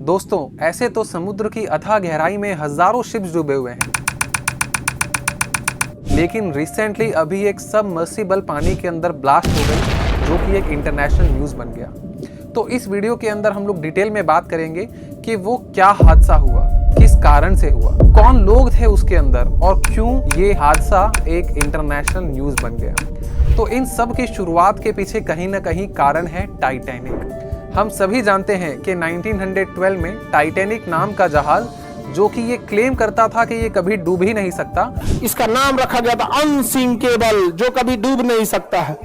दोस्तों, ऐसे तो समुद्र की अथाह गहराई में हजारों शिप्स डूबे हुए हैं, लेकिन रिसेंटली अभी एक सबमर्सिबल पानी के अंदर ब्लास्ट हो गई, जो कि एक इंटरनेशनल न्यूज बन गया। तो इस वीडियो के अंदर हम लोग डिटेल में बात करेंगे कि वो क्या हादसा हुआ, किस कारण से हुआ, कौन लोग थे उसके अंदर और क्यों ये हादसा एक इंटरनेशनल न्यूज बन गया। तो इन सब की शुरुआत के पीछे कहीं ना कहीं कारण है टाइटैनिक। हम सभी जानते हैं कि 1912 में टाइटैनिक नाम का जहाज, जो कि ये क्लेम करता था कि ये कभी डूब ही नहीं सकता, इसका नाम रखा गया था अनसिंकेबल, जो कभी डूब नहीं सकता है।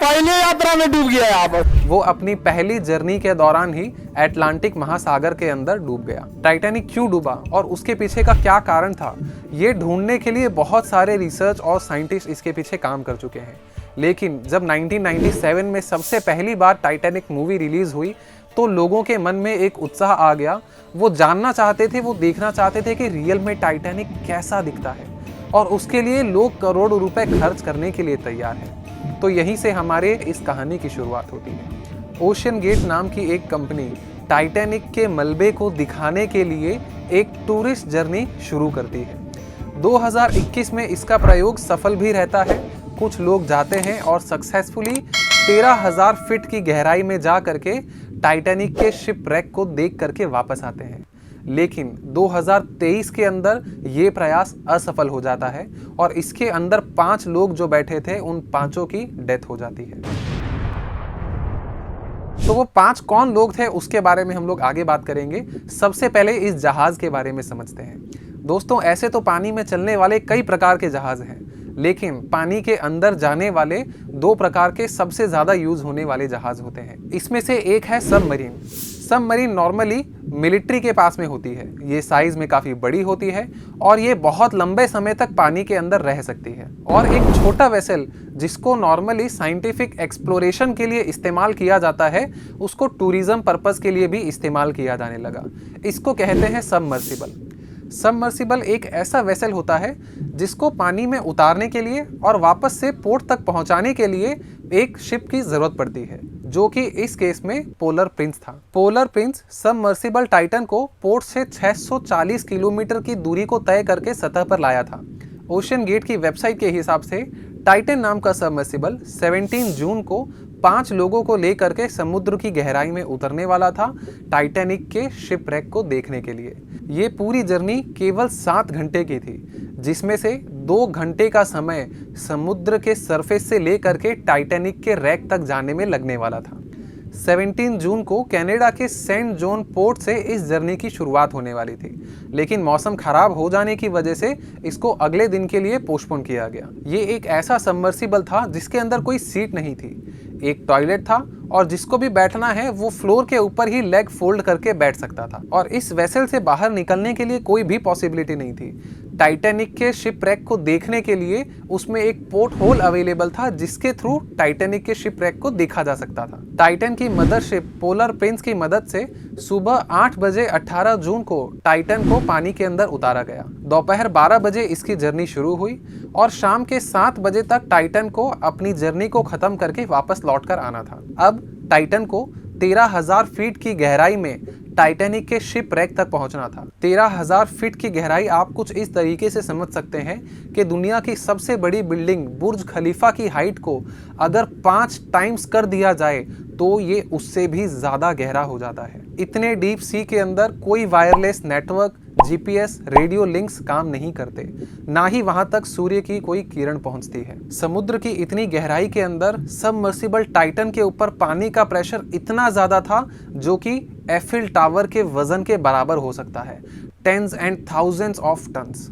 पहले यात्रा में डूब गया आप। वो अपनी पहली जर्नी के दौरान ही अटलांटिक महासागर के अंदर डूब गया। टाइटैनिक क्यों डूबा और उसके पीछे का क्या कारण था, ये ढूंढने के लिए बहुत सारे रिसर्च और साइंटिस्ट इसके पीछे काम कर चुके हैं। लेकिन जब 1997 में सबसे पहली बार टाइटैनिक मूवी रिलीज हुई तो लोगों के मन में एक उत्साह आ गया। वो जानना चाहते थे, वो देखना चाहते थे कि रियल में टाइटैनिक कैसा दिखता है, और उसके लिए लोग करोड़ों रुपए खर्च करने के लिए तैयार हैं। तो यहीं से हमारे इस कहानी की शुरुआत होती है। ओशन गेट नाम की एक कंपनी टाइटैनिक के मलबे को दिखाने के लिए एक टूरिस्ट जर्नी शुरू करती है। 2021 में इसका प्रयोग सफल भी रहता है। कुछ लोग जाते हैं और सक्सेसफुली 13,000 फीट की गहराई में जा करके टाइटैनिक के शिपरेक को देख करके वापस आते हैं। लेकिन 2023 के अंदर ये प्रयास असफल हो जाता है और इसके अंदर 5 लोग जो बैठे थे, उन 5 की डेथ हो जाती है। तो वो 5 कौन लोग थे उसके बारे में हम लोग आगे बात करेंगे। सबसे पहले इस जहाज के बारे में समझते हैं। दोस्तों, ऐसे तो पानी में चलने वाले कई प्रकार के जहाज हैं, लेकिन पानी के अंदर जाने वाले 2 प्रकार के सबसे ज्यादा यूज होने वाले जहाज होते हैं। इसमें से एक है सबमरीन। सबमरीन नॉर्मली मिलिट्री के पास में होती है। ये साइज में काफी बड़ी होती है और ये बहुत लंबे समय तक पानी के अंदर रह सकती है। और एक छोटा वेसल जिसको नॉर्मली साइंटिफिक एक्सप्लोरेशन के लिए इस्तेमाल किया जाता है, उसको टूरिज्म पर्पस के लिए भी इस्तेमाल किया जाने लगा। इसको कहते हैं सबमर्सिबल। सबमर्सिबल एक ऐसा वेसल होता है जिसको पानी में उतारने के लिए और वापस से पोर्ट तक पहुंचाने के लिए एक शिप की जरूरत पड़ती है, जो कि इस केस में पोलर प्रिंस था। पोलर प्रिंस सबमर्सिबल टाइटन को पोर्ट से 640 किलोमीटर की दूरी को तय करके सतह पर लाया था। ओशन गेट की वेबसाइट के हिसाब से टाइटन नाम का सबमर्सिबल 17 जून को 5 लोगों को लेकर के समुद्र की गहराई में उतरने वाला था, टाइटैनिक के शिपरेक को देखने के लिए। ये पूरी जर्नी केवल 7 घंटे की थी, जिसमें से 2 घंटे का समय समुद्र के सरफेस से लेकर के टाइटैनिक के रैक तक जाने में लगने वाला था। 17 जून को कनाडा के सेंट जॉन पोर्ट से इस जर्नी की शुरुआत होने वाली थी, लेकिन मौसम खराब हो जाने की वजह से इसको अगले दिन के लिए पोस्टपोन किया गया। ये एक ऐसा सबमर्सिबल था जिसके अंदर कोई सीट नहीं थी, एक टॉयलेट था और जिसको भी बैठना है वो फ्लोर के ऊपर ही लेग फोल्ड करके बैठ सकता था। और इस वेसल से बाहर निकलने के लिए कोई भी पॉसिबिलिटी नहीं थी। टाइटैनिक के शिपरेक को देखने के लिए उसमें एक पोर्ट होल अवेलेबल था, जिसके थ्रू टाइटैनिक के शिपरेक को देखा जा सकता था। टाइटन की मदरशिप पोलर प्रिंस की मदद से सुबह 8 बजे 18 जून को टाइटन को पानी के अंदर उतारा गया। दोपहर 12 बजे इसकी जर्नी शुरू हुई और शाम के 7 बजे तक टाइटन को अपनी जर्नी को खत्म करके वापस लौटकर आना था। अब टाइटन को 13,000 फीट की गहराई में टाइटैनिक के शिपरेक तक पहुंचना था। 13,000 फीट की गहराई आप कुछ इस तरीके से समझ सकते हैं कि दुनिया की सबसे बड़ी बिल्डिंग बुर्ज खलीफा की हाइट को अगर 5 टाइम्स कर दिया जाए तो ये उससे भी ज्यादा गहरा हो जाता है। इतने डीप सी के अंदर कोई wireless network, GPS, radio links काम नहीं करते, ना ही वहां तक सूर्य की कोई किरण पहुंचती है। समुद्र की इतनी गहराई के अंदर सबमर्सिबल टाइटन के ऊपर पानी का प्रेशर इतना ज्यादा था जो कि एफिल टावर के वजन के बराबर हो सकता है, tens and thousands of tons.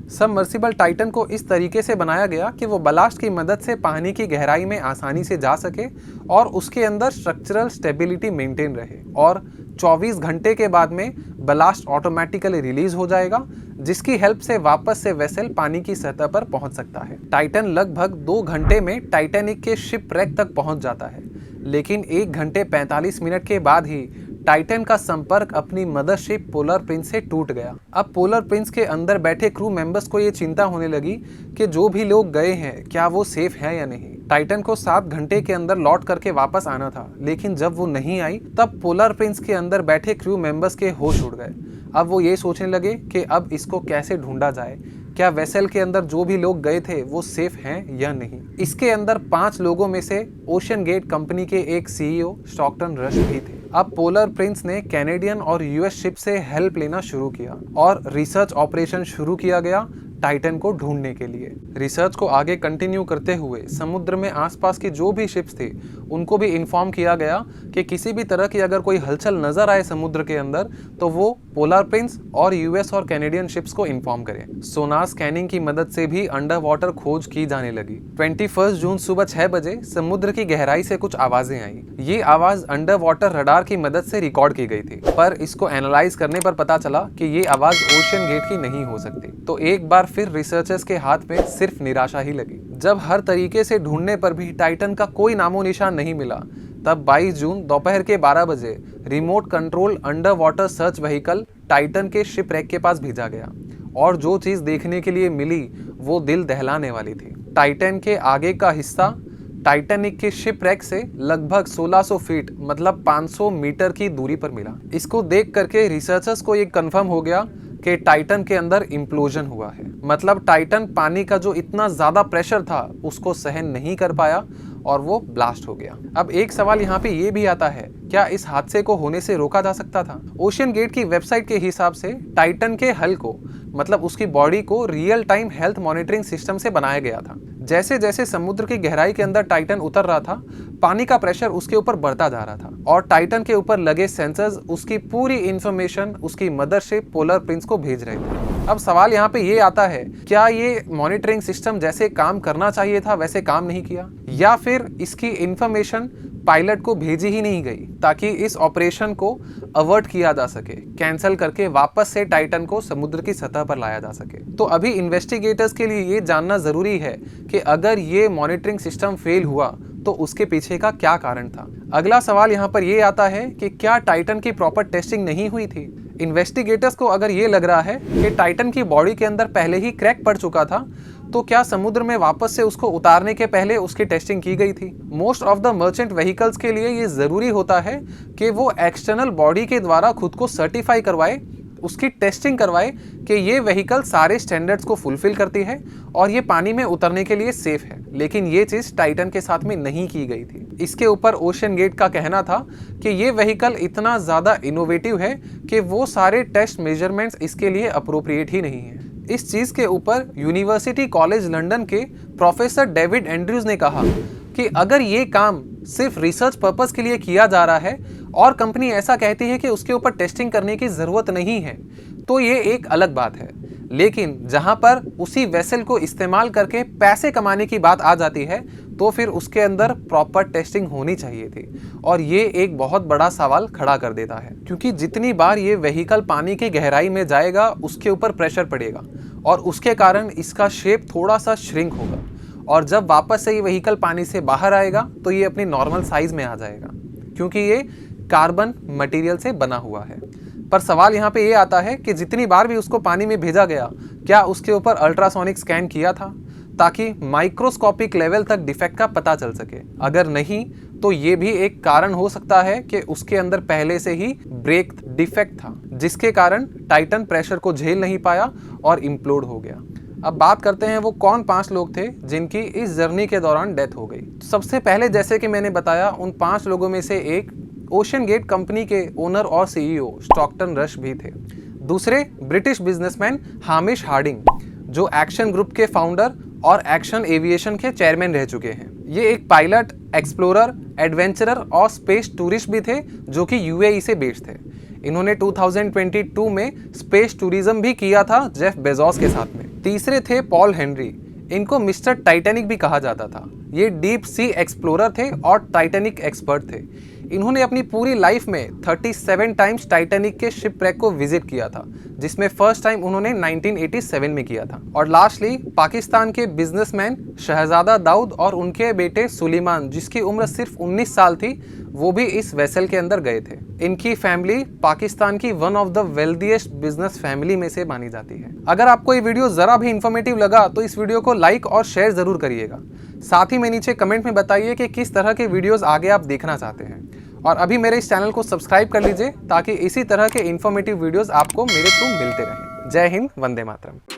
Submersible Titan को इस तरीके से बनाया गया कि वो बलास्ट की मदद से पानी की गहराई में आसानी से जा सके और उसके अंदर स्ट्रक्चरल स्टेबिलिटी मेंटेन रहे, और 24 घंटे के बाद में बलास्ट ऑटोमेटिकली रिलीज हो जाएगा, जिसकी हेल्प से वापस से वेसल पानी की सतह पर पहुंच सकता है। टाइटन लगभग 2 घंटे में टाइटैनिक के शिपरेक तक पहुंच जाता है, लेकिन 1 घंटे 45 मिनट के बाद ही टाइटन का संपर्क अपनी मदरशिप पोलर प्रिंस से टूट गया। अब पोलर प्रिंस के अंदर बैठे क्रू मेंबर्स को ये चिंता होने लगी कि जो भी लोग गए हैं क्या वो सेफ है या नहीं। टाइटन को 7 घंटे के अंदर लौट करके वापस आना था, लेकिन जब वो नहीं आई तब पोलर प्रिंस के अंदर बैठे क्रू मेंबर्स के होश उड़ गए। अब वो ये सोचने लगे कि अब इसको कैसे ढूंढा जाए, क्या वेसल के अंदर जो भी लोग गए थे वो सेफ हैं या नहीं। इसके अंदर 5 लोगों में से ओशन गेट कंपनी के एक सीईओ स्टॉकटन रश भी थे। अब पोलर प्रिंस ने कैनेडियन और यूएस शिप से हेल्प लेना शुरू किया और रिसर्च ऑपरेशन शुरू किया गया टाइटन को ढूंढने के लिए। रिसर्च को आगे कंटिन्यू करते हुए समुद्र में आसपास की जो भी शिप्स थी उनको भी इन्फॉर्म किया गया कि किसी भी तरह की अगर कोई हलचल नजर आए समुद्र के अंदर तो वो पोलर प्रिंस और यूएस और कैनेडियन शिप्स को इन्फॉर्म करें। सोनार स्कैनिंग की मदद से भी अंडर वाटर खोज की जाने लगी। 21 जून सुबह 6 बजे समुद्र की गहराई से कुछ आवाजें आई। ये आवाज अंडर वाटर रडार की मदद से रिकॉर्ड की गई थी, पर इसको एनालाइज करने पर पता चला कि ये आवाज ओशन गेट की नहीं हो सकती। तो एक बार फिर रिसर्चर्स के हाथ में सिर्फ निराशा ही लगी। जब हर तरीके से ढूंढने पर भी टाइटन का कोई नामो निशान नहीं मिला, तब 22 जून दोपहर के 12 बजे remote control under water search vehicle Titan के शिप रैक के पास भेजा गया और जो चीज देखने के लिए मिली वो दिल दहलाने वाली थी। टाइटन के आगे का हिस्सा टाइटैनिक के शिप रैक से लगभग 1600 फीट मतलब 500 मीटर की दूरी पर मिला। इसको देख करके रिसर्चर्स को ये कंफर्म हो गया कि टाइटन के अंदर इम्प्लोजन हुआ है। मतलब टाइटन पानी का जो इतना ज्यादा प्रेशर था उसको सहन नहीं कर पाया और वो ब्लास्ट हो गया। अब एक सवाल यहाँ पे ये भी आता है, क्या इस हादसे को होने से रोका जा सकता था? ओशन गेट की वेबसाइट के हिसाब से टाइटन के हल को मतलब उसकी बॉडी को real time health monitoring system से बनाया गया था। जैसे जैसे समुद्र की गहराई के अंदर टाइटन उतर रहा था, पानी का प्रेशर उसके ऊपर बढ़ता जा रहा था और टाइटन के ऊपर लगे सेंसर्स उसकी पूरी इंफॉर्मेशन उसकी मदरशिप पोलर प्रिंस को भेज रहे थे। अब सवाल यहाँ पे ये आता है, क्या ये मॉनिटरिंग सिस्टम जैसे काम करना चाहिए था वैसे काम नहीं किया, या फिर इसकी इंफॉर्मेशन पायलट को भेजी ही नहीं गई ताकि इस ऑपरेशन को अवर्ट किया जा सके, कैंसिल करके वापस से टाइटन को समुद्र की सतह पर लाया जा सके। तो अभी इन्वेस्टिगेटर्स के लिए ये जानना जरूरी है कि अगर ये मॉनिटरिंग सिस्टम फेल हुआ तो उसके पीछे का क्या कारण था। अगला सवाल यहाँ पर ये आता है कि क्या टाइटन की प्रॉपर टेस्टिंग नहीं हुई थी। इन्वेस्टिगेटर्स को अगर ये लग रहा है कि टाइटन की बॉडी के अंदर पहले ही क्रैक पड़ चुका था, तो क्या समुद्र में वापस से उसको उतारने के पहले उसकी टेस्टिंग की गई थी? Most of the merchant vehicles के लिए ये जरूरी होता है कि वो एक्सटर्नल बॉडी के द्वारा खुद को सर्टिफाई करवाए, उसकी टेस्टिंग करवाए कि ये व्हीकल सारे स्टैंडर्ड्स को फुलफिल करती है और ये पानी में उतरने के लिए सेफ है। लेकिन ये चीज टाइटन के साथ में नहीं की गई थी। इसके ऊपर ओशन गेट का कहना था कि ये व्हीकल इतना ज्यादा इनोवेटिव है कि वो सारे टेस्ट मेजरमेंट्स इसके लिए अप्रोप्रिएट ही नहीं है। इस चीज के ऊपर यूनिवर्सिटी कॉलेज लंदन के प्रोफेसर डेविड एंड्रयूज ने कहा कि अगर ये काम सिर्फ रिसर्च पर्पस के लिए किया जा रहा है और कंपनी ऐसा कहती है कि उसके ऊपर टेस्टिंग करने की जरूरत नहीं है, तो ये एक अलग बात है। लेकिन जहां पर उसी वेसल को इस्तेमाल करके पैसे कमाने की बात आ जाती है, तो फिर उसके अंदर प्रॉपर टेस्टिंग होनी चाहिए थी। और ये एक बहुत बड़ा सवाल खड़ा कर देता है, क्योंकि जितनी बार ये व्हीकल पानी की गहराई में जाएगा उसके ऊपर प्रेशर पड़ेगा और उसके कारण इसका शेप थोड़ा सा श्रिंक होगा और जब वापस से ये व्हीकल पानी से बाहर आएगा तो ये अपनी नॉर्मल साइज में आ जाएगा, क्योंकि ये कार्बन मटेरियल से बना हुआ है। पर सवाल यहाँ पे ये आता है कि जितनी बार भी उसको पानी में भेजा गया, क्या उसके ऊपर अल्ट्रासोनिक स्कैन किया था ताकि माइक्रोस्कोपिक लेवल तक डिफेक्ट का पता चल सके? अगर नहीं, तो ये भी एक कारण हो सकता है कि उसके अंदर पहले से ही ब्रेक डिफेक्ट था, जिसके कारण टाइटन प्रेशर को झेल नहीं पाया और इम्प्लोड हो गया। अब बात करते हैं वो कौन 5 लोग थे जिनकी इस जर्नी के दौरान डेथ हो गई। सबसे पहले जैसे कि मैंने बताया, उन 5 लोगों में से एक ओशन गेट कंपनी के ओनर और सीईओ स्टॉकटन रश भी थे। दूसरे ब्रिटिश बिजनेसमैन हामिश हार्डिंग, जो एक्शन ग्रुप के फाउंडर और एक्शन एविएशन के चेयरमैन रह चुके हैं। ये एक पायलट, एक्सप्लोरर, एडवेंचरर और स्पेस टूरिस्ट भी थे जो कि यूएई से बेस्ड थे। इन्होंने 2022 में स्पेस टूरिज्म भी किया था जेफ बेजोस के साथ में। तीसरे थे पॉल हेनरी, इनको मिस्टर टाइटैनिक भी कहा जाता था। ये डीप सी एक्सप्लोरर थे और टाइटैनिक एक्सपर्ट थे। इन्होंने अपनी पूरी लाइफ में 37 टाइम्स टाइटैनिक के शिप रैक को विजिट किया था, जिसमें फर्स्ट टाइम उन्होंने 1987 में किया था। और लास्टली पाकिस्तान के बिजनेसमैन शहजादा दाऊद और उनके बेटे सुलेमान, जिसकी उम्र सिर्फ 19 साल थी, वो भी इस वेसल के अंदर गए थे। इनकी फैमिली पाकिस्तान की one of the wealthiest business family में से मानी जाती है। अगर आपको ये वीडियो जरा भी इंफॉर्मेटिव लगा तो इस वीडियो को लाइक और शेयर जरूर करिएगा। साथ ही में नीचे कमेंट में बताइए कि किस तरह के वीडियोस आगे आप देखना चाहते हैं। और अभी मेरे इस चैनल को सब्सक्राइब कर लीजिए ताकि इसी तरह के इंफॉर्मेटिव वीडियोस आपको मेरे थ्रू मिलते रहें। जय हिंद, वंदे मातरम।